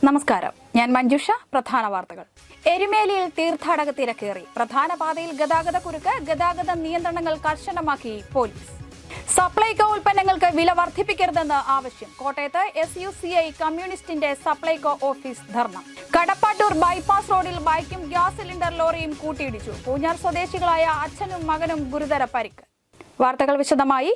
നമസ്കാരം, ഞാൻ മഞ്ജുഷ. പ്രധാന വാർത്തകൾ. എരുമേലിയിൽ തീർത്ഥാടക തിരക്കേറി. പ്രധാന പാതയിൽ ഗതാഗത കുരുക്ക്. ഗതാഗത നിയന്ത്രണങ്ങൾ കർശനമാക്കി പോലീസ്. സപ്ലൈകോ ഉൽപ്പന്നങ്ങൾക്ക് വില വർദ്ധിപ്പിക്കരുതെന്ന് ആവശ്യം. കോട്ടയത്ത് SUCI കമ്മ്യൂണിസ്റ്റിന്റെ സപ്ലൈകോ ഓഫീസ് ധർണ. കടപ്പാട്ടൂർ ബൈപ്പാസ് റോഡിൽ ബൈക്കും ഗ്യാസ് സിലിണ്ടർ ലോറിയും കൂട്ടിയിടിച്ചു. പൂഞ്ഞാർ സ്വദേശികളായ അച്ഛനും മകനും ഗുരുതര പരിക്ക്. വാർത്തകൾ വിശദമായി.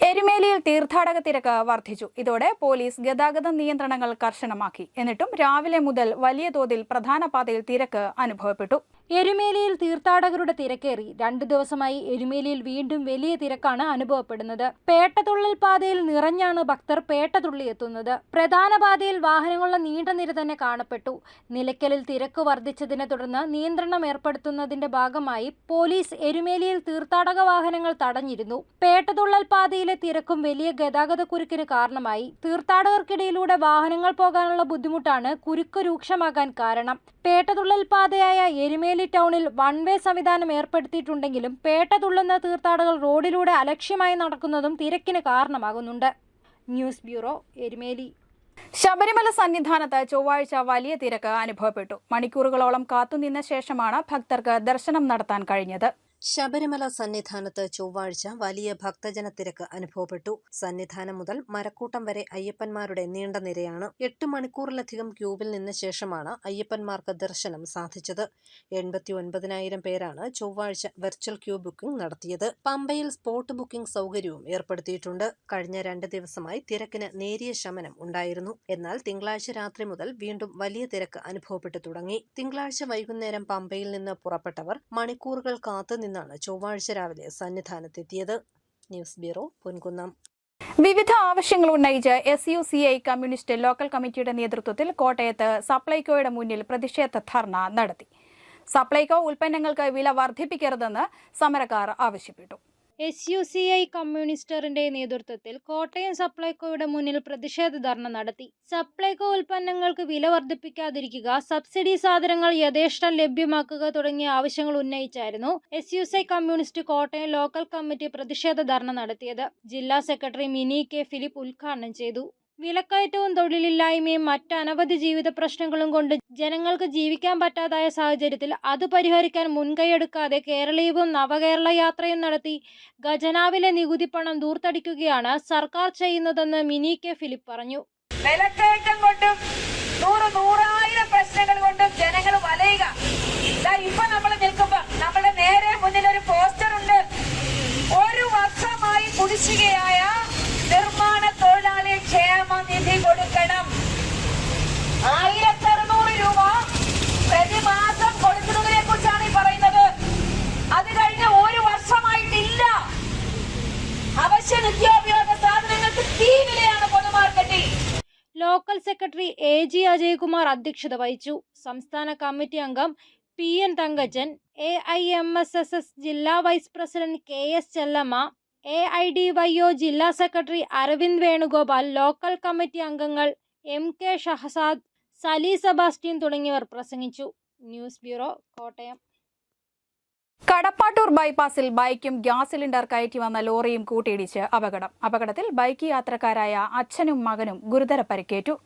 എരുമേലിയിൽ തീർത്ഥാടക തിരക്ക് വർദ്ധിച്ചു. ഇതോടെ പോലീസ് ഗതാഗത നിയന്ത്രണങ്ങൾ കർശനമാക്കി. എന്നിട്ടും രാവിലെ മുതൽ വലിയ തോതിൽ പ്രധാന പാതയിൽ തിരക്ക് അനുഭവപ്പെട്ടു. എരുമേലിയിൽ തീർത്ഥാടകരുടെ തിരക്കേറി. 2 ദിവസമായി എരുമേലിയിൽ വീണ്ടും വലിയ തിരക്കാണ് അനുഭവപ്പെടുന്നത്. പേട്ടതുള്ളൽ പാതയിൽ നിറഞ്ഞാണ് ഭക്തർ പേട്ടതുള്ളി എത്തുന്നത്. പ്രധാന പാതയിൽ വാഹനങ്ങളുടെ നീണ്ട നിര തന്നെ കാണപ്പെട്ടു. നിലയ്ക്കലിൽ തിരക്ക് വർദ്ധിച്ചതിനെ തുടർന്ന് നിയന്ത്രണം ഏർപ്പെടുത്തുന്നതിന്റെ ഭാഗമായി പോലീസ് എരുമേലിയിൽ തീർത്ഥാടക വാഹനങ്ങൾ തടഞ്ഞിരുന്നു. പേട്ടതുള്ളൽ പാതയിലെ തിരക്കും വലിയ ഗതാഗത കുരുക്കിന് കാരണമായി. തീർത്ഥാടകർക്കിടയിലൂടെ വാഹനങ്ങൾ പോകാനുള്ള ബുദ്ധിമുട്ടാണ് കുരുക്ക് രൂക്ഷമാകാൻ കാരണം. പേട്ടതുള്ളൽ പാതയായ എരുമേലി ടൗണിൽ വൺ വേ സംവിധാനം ഏർപ്പെടുത്തിയിട്ടുണ്ടെങ്കിലും പേട്ട തുള്ളുന്ന തീർത്ഥാടകർ റോഡിലൂടെ അലക്ഷ്യമായി നടക്കുന്നതും തിരക്കിന് കാരണമാകുന്നുണ്ട്. News bureau, Erumeli. ശബരിമല സന്നിധാനത്ത് ചൊവ്വാഴ്ച വലിയ തിരക്ക് അനുഭവപ്പെട്ടു. മണിക്കൂറുകളോളം കാത്തുനിന്ന ശേഷമാണ് ഭക്തർക്ക് ദർശനം നടത്താൻ കഴിഞ്ഞത്. ശബരിമല സന്നിധാനത്ത് ചൊവ്വാഴ്ച വലിയ ഭക്തജന തിരക്ക് അനുഭവപ്പെട്ടു. സന്നിധാനം മുതൽ മരക്കൂട്ടം വരെ അയ്യപ്പന്മാരുടെ നീണ്ട നിരയാണ്. 8 മണിക്കൂറിലധികം ക്യൂവിൽ നിന്ന ശേഷമാണ് അയ്യപ്പന്മാർക്ക് ദർശനം സാധിച്ചത്. 89,000 പേരാണ് ചൊവ്വാഴ്ച വെർച്വൽ ക്യൂ ബുക്കിംഗ് നടത്തിയത്. പമ്പയിൽ സ്പോട്ട് ബുക്കിംഗ് സൗകര്യവും ഏർപ്പെടുത്തിയിട്ടുണ്ട്. കഴിഞ്ഞ 2 ദിവസമായി തിരക്കിന് നേരിയ ശമനം ഉണ്ടായിരുന്നു. എന്നാൽ തിങ്കളാഴ്ച രാത്രി മുതൽ വീണ്ടും വലിയ തിരക്ക് അനുഭവപ്പെട്ടു തുടങ്ങി. തിങ്കളാഴ്ച വൈകുന്നേരം പമ്പയിൽ നിന്ന് പുറപ്പെട്ടവർ മണിക്കൂറുകൾ കാത്തുനിന്നാണ് ചൊവ്വാഴ്ച രാവിലെ സന്നിധാനത്തെത്തിയത്. News bureau, Ponkunnam. വിവിധ ആവശ്യങ്ങൾ ഉന്നയിച്ച് SUCI കമ്മ്യൂണിസ്റ്റ് ലോക്കൽ കമ്മിറ്റിയുടെ നേതൃത്വത്തിൽ കോട്ടയത്ത് സപ്ലൈകോയുടെ മുന്നിൽ പ്രതിഷേധ ധർണ നടത്തി. സപ്ലൈകോ ഉൽപ്പന്നങ്ങൾക്ക് വില വർദ്ധിപ്പിക്കരുതെന്ന് സമരക്കാർ ആവശ്യപ്പെട്ടു. SUCI കമ്മ്യൂണിസ്റ്ററിന്റെ നേതൃത്വത്തിൽ കോട്ടയം സപ്ലൈകോയുടെ മുന്നിൽ പ്രതിഷേധ ധർണ നടത്തി. സപ്ലൈകോ ഉൽപ്പന്നങ്ങൾക്ക് വില വർദ്ധിപ്പിക്കാതിരിക്കുക, സബ്സിഡി സാധനങ്ങൾ യഥേഷ്ടം ലഭ്യമാക്കുക തുടങ്ങിയ ആവശ്യങ്ങൾ ഉന്നയിച്ചായിരുന്നു SUCI communist Kottayam local committee പ്രതിഷേധ ധർണ നടത്തിയത്. ജില്ലാ സെക്രട്ടറി മിനി K ഫിലിപ്പ് ഉദ്ഘാടനം ചെയ്തു. വിലക്കയറ്റവും തൊഴിലില്ലായ്മയും മറ്റനവധി ജീവിത പ്രശ്നങ്ങളും കൊണ്ട് ജനങ്ങൾക്ക് ജീവിക്കാൻ പറ്റാതായ സാഹചര്യത്തിൽ അത് പരിഹരിക്കാൻ മുൻകൈയെടുക്കാതെ കേരളീയവും നവകേരള യാത്രയും നടത്തി ഖജനാവിലെ നികുതി പണം ദൂർത്തടിക്കുകയാണ് സർക്കാർ ചെയ്യുന്നതെന്ന് മിനി K ഫിലിപ്പ് പറഞ്ഞു. വിലക്കയറ്റം കൊണ്ടും നൂറായിരം പ്രശ്നങ്ങൾ കൊണ്ടും ജനങ്ങൾ വലയുക. ഇപ്പൊ നമ്മൾ നിൽക്കുമ്പോ നമ്മുടെ നേരെ മുന്നിൽ ഒരു പോസ്റ്റർ ഉണ്ട്. 1 വർഷമായി കുടിശ്ശികയായ നിർമ്മാണ തൊഴിലാളി ക്ഷേമ നിധി കൊടുക്കണം. 1600 രൂപ പ്രതിമാസം കൊടുക്കുന്നതിനെ കുറിച്ചാണ് ഈ പറയുന്നത്. അത് കഴിഞ്ഞ 1 വർഷമായിട്ടില്ല. അവശ്യ നിത്യോപയോഗ സാധനങ്ങൾക്ക് തീ വിലയാണ് പൊതുമാർക്കറ്റിൽ. ലോക്കൽ സെക്രട്ടറി AG അജയ്കുമാർ അധ്യക്ഷത വഹിച്ചു. സംസ്ഥാന കമ്മിറ്റി അംഗം PN തങ്കച്ചൻ, AIMSS ജില്ലാ vice president KS Chellamma, AIDYO ജില്ലാ secretary Aravind Venugopal, local committee അംഗങ്ങൾ MK ഷഹസാദ്, സലി സെബാസ്റ്റ്യൻ തുടങ്ങിയവർ പ്രസംഗിച്ചു. News bureau, Kottayam. കടപ്പാട്ടൂർ ബൈപ്പാസിൽ ബൈക്കും ഗ്യാസ് സിലിണ്ടർ കയറ്റി വന്ന ലോറിയും കൂട്ടിയിടിച്ച് അപകടം. അപകടത്തിൽ ബൈക്ക് യാത്രക്കാരായ അച്ഛനും മകനും ഗുരുതര പരിക്കേറ്റു.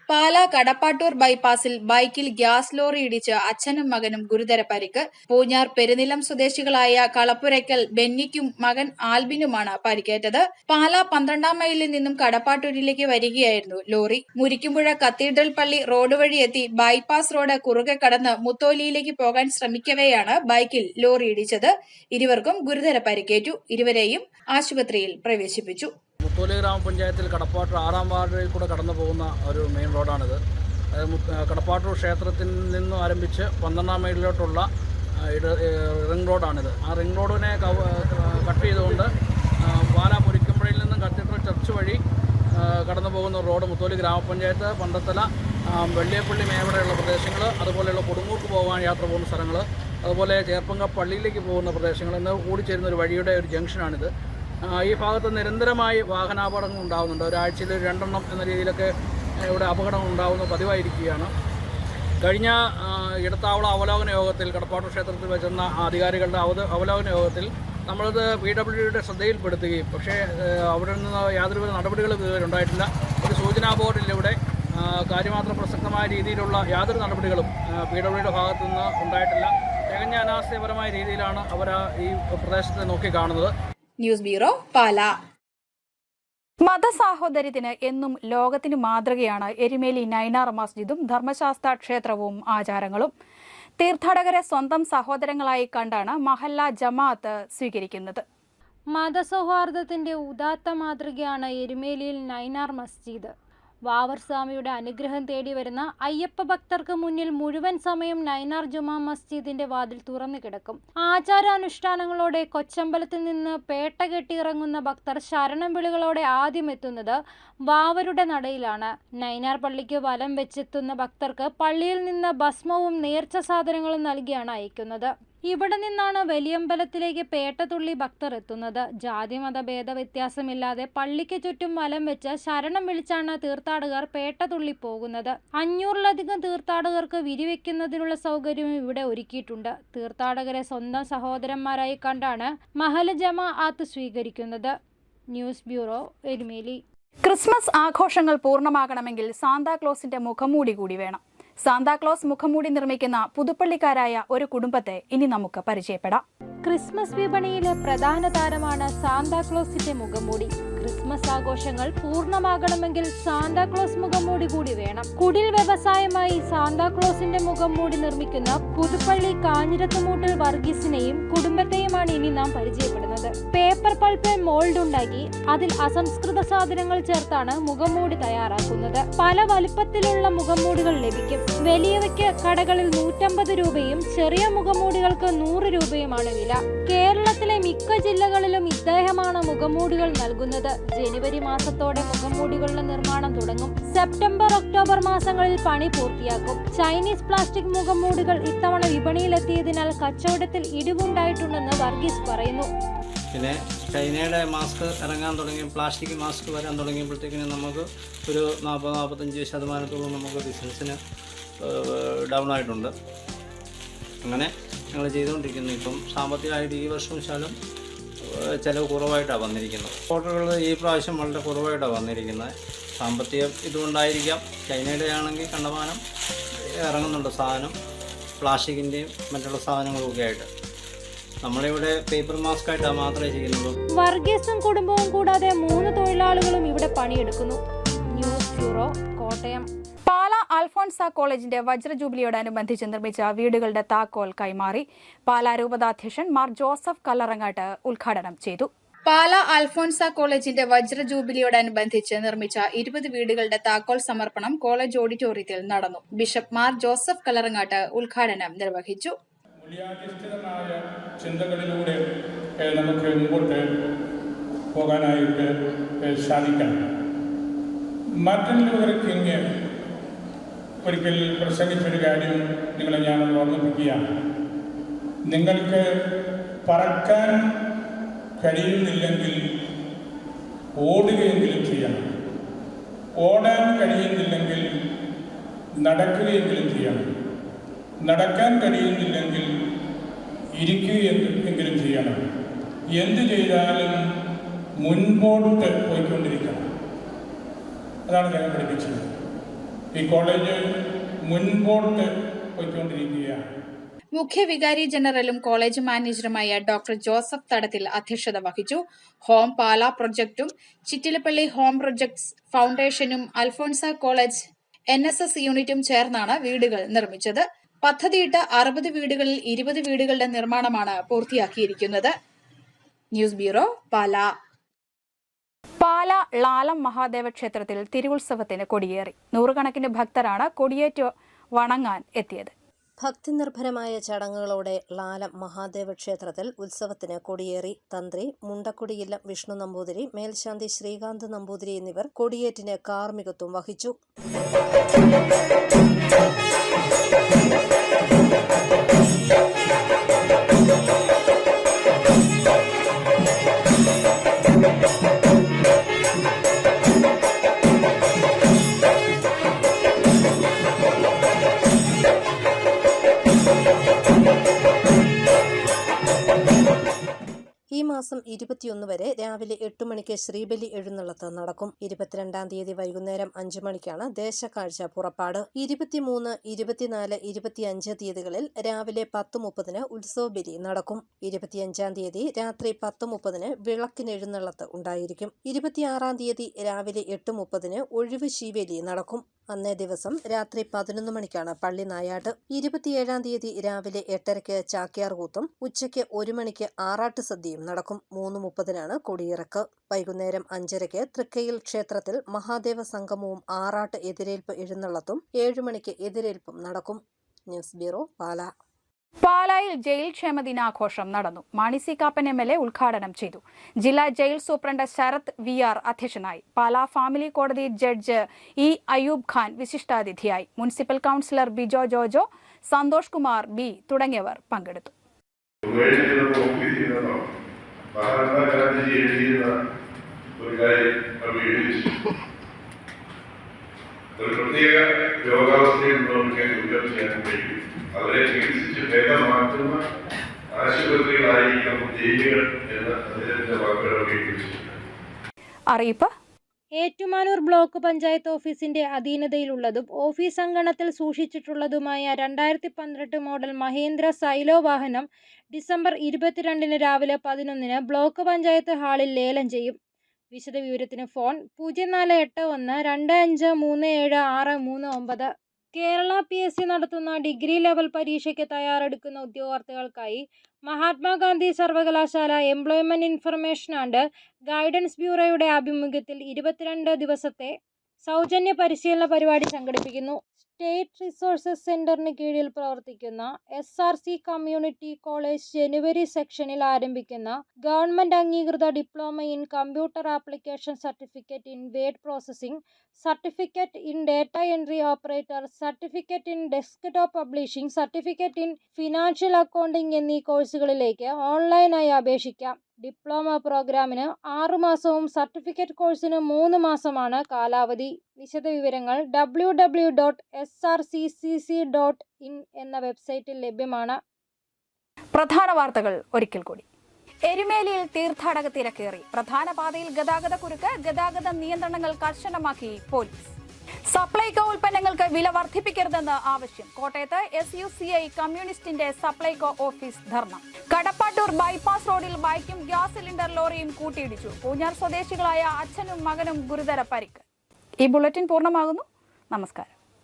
പാലാ കടപ്പാട്ടൂർ ബൈപ്പാസിൽ ബൈക്കിൽ ഗ്യാസ് ലോറി ഇടിച്ച് അച്ഛനും മകനും ഗുരുതര പരിക്ക്. പൂഞ്ഞാർ പെരുനിലം സ്വദേശികളായ കളപ്പുരയ്ക്കൽ ബെന്നിക്കും മകൻ ആൽബിനുമാണ് പരിക്കേറ്റത്. പാലാ 12-ാം മൈലിൽ നിന്നും കടപ്പാട്ടൂരിലേക്ക് വരികയായിരുന്നു ലോറി. മുരിക്കുമ്പുഴ കത്തീഡ്രൽ പള്ളി റോഡ് വഴി എത്തി ബൈപ്പാസ് റോഡ് കുറുകെ കടന്ന് മുത്തോലിയിലേക്ക് പോകാൻ ശ്രമിക്കവെയാണ് ബൈക്കിൽ ലോറി ഇടിച്ചത്. ഇരുവർക്കും ഗുരുതര പരിക്കേറ്റു. ഇരുവരെയും ആശുപത്രിയിൽ പ്രവേശിപ്പിച്ചു. മുത്തോലി ഗ്രാമപഞ്ചായത്തിൽ കടപ്പാട്ടൂർ 6-ാം വാർഡിൽ കൂടെ കടന്നു പോകുന്ന ഒരു മെയിൻ റോഡാണിത്. കടപ്പാട്ടൂർ ക്ഷേത്രത്തിൽ നിന്നും ആരംഭിച്ച് 12-ാം മൈലിലോട്ടുള്ള റിംഗ് റോഡാണിത്. ആ റിംഗ് റോഡിനെ കട്ട് ചെയ്തുകൊണ്ട് പാലാ മുരിക്കുമ്പുഴയിൽ നിന്നും കത്തീഡ്രൽ ചർച്ച് വഴി കടന്നു പോകുന്ന റോഡ് മുത്തോലി ഗ്രാമപഞ്ചായത്ത്, പണ്ടത്തല, വെള്ളിയപ്പള്ളി മേവടെയുള്ള പ്രദേശങ്ങൾ, അതുപോലെയുള്ള കൊടുങ്ങൂർക്ക് പോകാൻ യാത്ര പോകുന്ന സ്ഥലങ്ങൾ, അതുപോലെ ചേർപ്പങ്ക പള്ളിയിലേക്ക് പോകുന്ന പ്രദേശങ്ങൾ എന്ന് കൂടിച്ചേരുന്ന ഒരു വഴിയുടെ ഒരു ജംഗ്ഷനാണിത്. ഈ ഭാഗത്ത് നിരന്തരമായി വാഹനാപകടങ്ങൾ ഉണ്ടാകുന്നുണ്ട്. ഒരാഴ്ചയിൽ 2 എണ്ണം എന്ന രീതിയിലൊക്കെ ഇവിടെ അപകടങ്ങൾ ഉണ്ടാകുന്നത് പതിവായിരിക്കുകയാണ്. കഴിഞ്ഞ ഇടത്താവള അവലോകന യോഗത്തിൽ, കടപ്പാട്ടൂർ ക്ഷേത്രത്തിൽ വെച്ചിരുന്ന അധികാരികളുടെ അവലോകന യോഗത്തിൽ നമ്മളത് PWDയുടെ ശ്രദ്ധയിൽപ്പെടുത്തുകയും പക്ഷേ അവിടെ നിന്ന് യാതൊരുവിധ നടപടികളും ഇതുവരെ ഉണ്ടായിട്ടില്ല. ഒരു സൂചനാ ബോർഡിലൂടെ കാര്യമാത്ര പ്രസക്തമായ രീതിയിലുള്ള യാതൊരു നടപടികളും PWDയുടെ ഭാഗത്തു നിന്ന് ഉണ്ടായിട്ടില്ല. തികഞ്ഞ അനാസ്ഥയപരമായ രീതിയിലാണ് അവർ ഈ പ്രദേശത്തെ നോക്കിക്കാണുന്നത്. News bureau, Pala. മതസാഹോദര്യത്തിന് എന്നും ലോകത്തിന് മാതൃകയാണ് എരുമേലി നൈനാർ മസ്ജിദും ധർമ്മശാസ്ത്ര ക്ഷേത്രവും ആചാരങ്ങളും. തീർത്ഥാടകരെ സ്വന്തം സഹോദരങ്ങളായി കണ്ടാണ് മഹല്ല ജമാഅത്ത് സ്വീകരിക്കുന്നത്. മതസൗഹാർദ്ദത്തിന്റെ ഉദാത്ത മാതൃകയാണ് എരുമേലിയിൽ നൈനാർ മസ്ജിദ്. വാവർ സ്വാമിയുടെ അനുഗ്രഹം തേടി വരുന്ന അയ്യപ്പ ഭക്തർക്ക് മുന്നിൽ മുഴുവൻ സമയം നൈനാർ ജുമാ മസ്ജിദിന്റെ വാതിൽ തുറന്നു കിടക്കും. ആചാരാനുഷ്ഠാനങ്ങളോടെ കൊച്ചമ്പലത്തിൽ നിന്ന് പേട്ട കെട്ടിയിറങ്ങുന്ന ഭക്തർ ശരണം വിളികളോടെ ആദ്യം എത്തുന്നത് വാവരുടെ നടയിലാണ്. നൈനാർ പള്ളിക്ക് വലം വെച്ചെത്തുന്ന ഭക്തർക്ക് പള്ളിയിൽ നിന്ന് ഭസ്മവും നേർച്ച സാധനങ്ങളും നൽകിയാണ് അയക്കുന്നത്. ഇവിടെ നിന്നാണ് വലിയമ്പലത്തിലേക്ക് പേട്ടതുള്ളി ഭക്തർ എത്തുന്നത്. ജാതിമത ഭേദവ്യത്യാസമില്ലാതെ പള്ളിക്ക് ചുറ്റും വലം വെച്ച് ശരണം വിളിച്ചാണ് തീർത്ഥാടകർ പേട്ടതുള്ളി പോകുന്നത്. 500-ലധികം തീർത്ഥാടകർക്ക് വിരിവെക്കുന്നതിനുള്ള സൗകര്യവും ഇവിടെ ഒരുക്കിയിട്ടുണ്ട്. തീർത്ഥാടകരെ സ്വന്തം സഹോദരന്മാരായി കണ്ടാണ് മഹൽ ജമാഅത്ത് സ്വീകരിക്കുന്നത്. News bureau, Erumeli. ക്രിസ്മസ് ആഘോഷങ്ങൾ പൂർണ്ണമാകണമെങ്കിൽ സാന്താക്ലോസിന്റെ മുഖംമൂടി കൂടി വേണം. സാന്താക്ലോസ് മുഖംമൂടി നിർമ്മിക്കുന്ന പുതുപ്പള്ളിക്കാരായ ഒരു കുടുംബത്തെ ഇനി നമുക്ക് പരിചയപ്പെടാം. ക്രിസ്മസ് വിപണിയിലെ പ്രധാന താരമാണ് സാന്താക്ലോസിന്റെ മുഖംമൂടി. ക്രിസ്മസ് ആഘോഷങ്ങൾ പൂർണ്ണമാകണമെങ്കിൽ സാന്താക്ലോസ് മുഖംമൂടി കൂടി വേണം. കുടിൽ വ്യവസായമായി സാന്താക്ലോസിന്റെ മുഖംമൂടി നിർമ്മിക്കുന്ന പുതുപ്പള്ളി കാഞ്ഞിരത്തുമൂട്ടിൽ വർഗീസിനെയും കുടുംബത്തെയുമാണ് ഇനി നാം പരിചയപ്പെടുന്നത്. പേപ്പർ പൾപ്പിൽ മോൾഡ് ഉണ്ടാക്കി അതിൽ അസംസ്കൃത സാധനങ്ങൾ ചേർത്താണ് മുഖംമൂടി തയ്യാറാക്കുന്നത്. പല വലുപ്പത്തിലുള്ള മുഖംമൂടികൾ ലഭിക്കും. വലിയവയ്ക്ക് കടകളിൽ 150 രൂപയും ചെറിയ മുഖംമൂടികൾക്ക് 100 രൂപയുമാണ് വില. കേരളത്തിലെ മിക്ക ജില്ലകളിലും ഇദ്ദേഹമാണ് മുഖംമൂടികൾ നൽകുന്നത്. ജനുവരി മാസത്തോടെ മുഖംമൂടികളുടെ നിർമ്മാണം തുടങ്ങും. സെപ്റ്റംബർ, ഒക്ടോബർ മാസങ്ങളിൽ പണി പൂർത്തിയാക്കും. ചൈനീസ് പ്ലാസ്റ്റിക് മുഖംമൂടികൾ ഇത്തവണ വിപണിയിലെത്തിയതിനാൽ കച്ചവടത്തിൽ ഇടിവുണ്ടായിട്ടുണ്ടെന്ന് വർഗീസ് പറയുന്നു. പിന്നെ ചൈനയുടെ മാസ്ക് ഇറങ്ങാൻ തുടങ്ങി, പ്ലാസ്റ്റിക് മാസ്ക് വരാൻ തുടങ്ങിയപ്പോഴത്തേക്കിനും നമുക്ക് ഒരു 40-45% നമുക്ക് ബിസിനസ്സിന് ഡൗൺ ആയിട്ടുണ്ട്. അങ്ങനെ ഞങ്ങൾ ചെയ്തുകൊണ്ടിരിക്കുന്നു. ഇപ്പം സാമ്പത്തികമായിട്ട് ഈ വർഷം ശാലം ചിലവ് കുറവായിട്ടാണ് വന്നിരിക്കുന്നത്. ഓർഡറുകൾ ഈ പ്രാവശ്യം വളരെ കുറവായിട്ടാണ് വന്നിരിക്കുന്നത്. സാമ്പത്തികം ഇതുകൊണ്ടായിരിക്കാം. ചൈനയുടെ ആണെങ്കിൽ കണ്ടമാനം ഇറങ്ങുന്നുണ്ട് സാധനം, പ്ലാസ്റ്റിക്കിൻ്റെയും മറ്റുള്ള സാധനങ്ങളൊക്കെ ആയിട്ട്. നമ്മളിവിടെ പേപ്പർ മാസ്ക് ആയിട്ടാണ് മാത്രമേ ചെയ്യുന്നുള്ളൂ. വർഗീസും കുടുംബവും കൂടാതെ 3 തൊഴിലാളികളും ഇവിടെ പണിയെടുക്കുന്നു. News bureau, Kottayam. പാലാ അൽഫോൺസ കോളേജിന്റെ വജ്ര ജൂബിലിയോടനുബന്ധിച്ച് നിർമ്മിച്ച വീടുകളുടെ താക്കോൽ കൈമാറി. പാലാ രൂപതാധ്യക്ഷൻ മാർ ജോസഫ് കല്ലറങ്ങാട്ട് ഉദ്ഘാടനം ചെയ്തു. പാലാ അൽഫോൺസ കോളേജിന്റെ വജ്ര ജൂബിലിയോടനുബന്ധിച്ച് നിർമ്മിച്ച 20 വീടുകളുടെ താക്കോൽ സമർപ്പണം കോളേജ് ഓഡിറ്റോറിയത്തിൽ നടന്നു. ബിഷപ്പ് മാർ ജോസഫ് കല്ലറങ്ങാട്ട് ഉദ്ഘാടനം നിർവഹിച്ചു. മൂല്യാധിഷ്ഠിതമായ ചിന്തകളിലൂടെ നമുക്ക് മുമ്പോട്ട് പോകാനായിട്ട് സാധിക്കണം. മാർട്ടിൻ ലൂതർ കിങ് ഒരിക്കൽ പ്രസംഗിച്ചൊരു കാര്യം നിങ്ങളെ ഞാനൊന്ന് ഓർമ്മിപ്പിക്കുകയാണ്. നിങ്ങൾക്ക് പറക്കാൻ കഴിയുന്നില്ലെങ്കിൽ ഓടുകയെങ്കിലും ചെയ്യണം. ഓടാൻ കഴിയുന്നില്ലെങ്കിൽ നടക്കുകയെങ്കിലും ചെയ്യണം. നടക്കാൻ കഴിയുന്നില്ലെങ്കിൽ ഇരിക്കുകയെങ്കിലും ചെയ്യണം. എന്ത് ചെയ്താലും മുൻപോട്ട് പോയിക്കൊണ്ടിരിക്കണം. അതാണ് ഞങ്ങൾ പഠിപ്പിച്ചത്. ഈ കോളേജ് മുൻപോട്ട് പോയിക്കൊണ്ടിരിക്കുകയാണ്. മുഖ്യ വികാരി ജനറലും കോളേജ് മാനേജറുമായ ഡോക്ടർ ജോസഫ് തടത്തിൽ അധ്യക്ഷത വഹിച്ചു. ഹോം പാലാ പ്രൊജക്ടും ചിറ്റിലപ്പള്ളി ഹോം പ്രൊജക്ട്സ് ഫൗണ്ടേഷനും അൽഫോൺസ കോളേജ് NSS യൂണിറ്റും ചേർന്നാണ് വീടുകൾ നിർമ്മിച്ചത്. പദ്ധതിയിട്ട 60 വീടുകളിൽ 20 വീടുകളുടെ നിർമ്മാണമാണ് പൂർത്തിയാക്കിയിരിക്കുന്നത്. News bureau, Pala. പാലാ ളാലം മഹാദേവ ക്ഷേത്രത്തിൽ തിരുവുത്സവത്തിന് കൊടിയേറി. 100 ഭക്തരാണ് കൊടിയേറ്റ് വണങ്ങാൻ എത്തിയത്. ഭക്തിനിർഭരമായ ചടങ്ങുകളോടെ ളാലം മഹാദേവ ക്ഷേത്രത്തിൽ ഉത്സവത്തിന് കൊടിയേറി. തന്ത്രി മുണ്ടക്കുടിയില്ലം വിഷ്ണു നമ്പൂതിരി, മേൽശാന്തി ശ്രീകാന്ത് നമ്പൂതിരി എന്നിവർ കൊടിയേറ്റിന് കാർമ്മികത്വം വഹിച്ചു. ഈ മാസം 21 വരെ രാവിലെ 8 മണിക്ക് ശ്രീബലി എഴുന്നള്ളത്ത് നടക്കും. 22-ാം തീയതി വൈകുന്നേരം 5 മണിക്കാണ് ദേശക്കാഴ്ച പുറപ്പാട്. 23, 24, 25 തീയതികളിൽ രാവിലെ 10:30 ഉത്സവ ബലി നടക്കും. 25-ാം തീയതി രാത്രി 10:30 വിളക്കിനെഴുന്നള്ളത്ത് ഉണ്ടായിരിക്കും. 26-ാം തീയതി രാവിലെ 8:30 ഒഴിവ് ശീവേലി നടക്കും. അന്നേ ദിവസം രാത്രി 11 മണിക്കാണ് പള്ളി നായാട്ട്. 27-ാം തീയതി രാവിലെ 8:30 ചാക്യാർകൂത്തും ഉച്ചയ്ക്ക് 1 മണിക്ക് ആറാട്ട് സദ്യയും നടക്കും. 3:30 കൊടിയിറക്ക്. വൈകുന്നേരം 5:30 തൃക്കയിൽ ക്ഷേത്രത്തിൽ മഹാദേവ സംഗമവും ആറാട്ട് എതിരേൽപ്പ് എഴുന്നള്ളത്തും 7 മണിക്ക് എതിരേൽപ്പും നടക്കും. News bureau, Pala. പാലായിൽ ജയിൽ ക്ഷേമദിനാഘോഷം നടന്നു. മാണി സി കാപ്പൻ MLA ഉദ്ഘാടനം ചെയ്തു. ജില്ലാ ജയിൽ സൂപ്രണ്ട് ശരത് VR അധ്യക്ഷനായി. പാലാ ഫാമിലി കോടതി ജഡ്ജ് E. അയ്യൂബ് ഖാൻ വിശിഷ്ടാതിഥിയായി. Municipal councillor Bijo Jojo, Santhosh Kumar B തുടങ്ങിയവർ പങ്കെടുത്തു. ഒരു പ്രത്യേക രോഗാവസ്ഥയിൽ നമുക്ക് കുറ്റം ചെയ്യാൻ കഴിയും. അവരെ ചികിത്സിച്ച് ഭേദമാക്കുന്ന ആശുപത്രികളായിരിക്കണം ജയിലുകൾ എന്ന് അദ്ദേഹത്തിന്റെ വാക്കുകളൊക്കെ അറിയിപ്പ്. ഏറ്റുമാനൂർ ബ്ലോക്ക് പഞ്ചായത്ത് ഓഫീസിന്റെ അധീനതയിലുള്ളതും ഓഫീസ് അങ്കണത്തിൽ സൂക്ഷിച്ചിട്ടുള്ളതുമായ 2012 മോഡൽ മഹീന്ദ്ര സൈലോ വാഹനം ഡിസംബർ 22 രാവിലെ 11 ബ്ലോക്ക് പഞ്ചായത്ത് ഹാളിൽ ലേലം ചെയ്യും. വിശദവിവരത്തിന് ഫോൺ 048125373639. കേരള PSC നടത്തുന്ന ഡിഗ്രി ലെവൽ പരീക്ഷയ്ക്ക് തയ്യാറെടുക്കുന്ന ഉദ്യോഗാർത്ഥികൾക്കായി മഹാത്മാഗാന്ധി സർവകലാശാല എംപ്ലോയ്മെന്റ് ഇൻഫർമേഷൻ ആൻഡ് ഗൈഡൻസ് ബ്യൂറോയുടെ ആഭിമുഖ്യത്തിൽ 22 ദിവസത്തെ സൗജന്യ പരിശീലന പരിപാടി സംഘടിപ്പിക്കുന്നു. സ്റ്റേറ്റ് റിസോഴ്സസ് സെന്ററിന് കീഴിൽ പ്രവർത്തിക്കുന്ന SRC കമ്മ്യൂണിറ്റി കോളേജ് ജനുവരി സെക്ഷനിൽ ആരംഭിക്കുന്ന ഗവൺമെന്റ് അംഗീകൃത diploma in computer application, certificate in word processing, certificate in data entry operator, certificate in desktop publishing, certificate in financial accounting എന്നീ കോഴ്സുകളിലേക്ക് ഓൺലൈനായി അപേക്ഷിക്കാം. ഡിപ്ലോമ പ്രോഗ്രാമിന് 6 മാസവും സർട്ടിഫിക്കറ്റ് കോഴ്സിന് 3 മാസമാണ് കാലാവധി. വിശദവിവരങ്ങൾ www.srccc.in എന്ന വെബ്സൈറ്റിൽ ലഭ്യമാണ്. പ്രധാന വാർത്തകൾ ഒരിക്കൽ കൂടി. എരുമേലിയിൽ തീർത്ഥാടക തിരക്കേറി. പ്രധാന പാതയിൽ ഗതാഗത കുരുക്ക്. ഗതാഗത നിയന്ത്രണങ്ങൾ കർശനമാക്കി പോലീസ്. സപ്ലൈകോ ഉൽപ്പന്നങ്ങൾക്ക് വില വർദ്ധിപ്പിക്കരുതെന്ന് ആവശ്യം. കോട്ടയത്ത് SUCI കമ്മ്യൂണിസ്റ്റിന്റെ സപ്ലൈകോ ഓഫീസ് ധർണ. കടപ്പാട്ടൂർ ബൈപ്പാസ് റോഡിൽ ബൈക്കും ഗ്യാസ് സിലിണ്ടർ ലോറിയും കൂട്ടിയിടിച്ചു. പൂഞ്ഞാർ സ്വദേശികളായ അച്ഛനും മകനും ഗുരുതര പരിക്ക്. ഈ ബുള്ളറ്റിൻ പൂർണ്ണമാകുന്നു. നമസ്കാരം.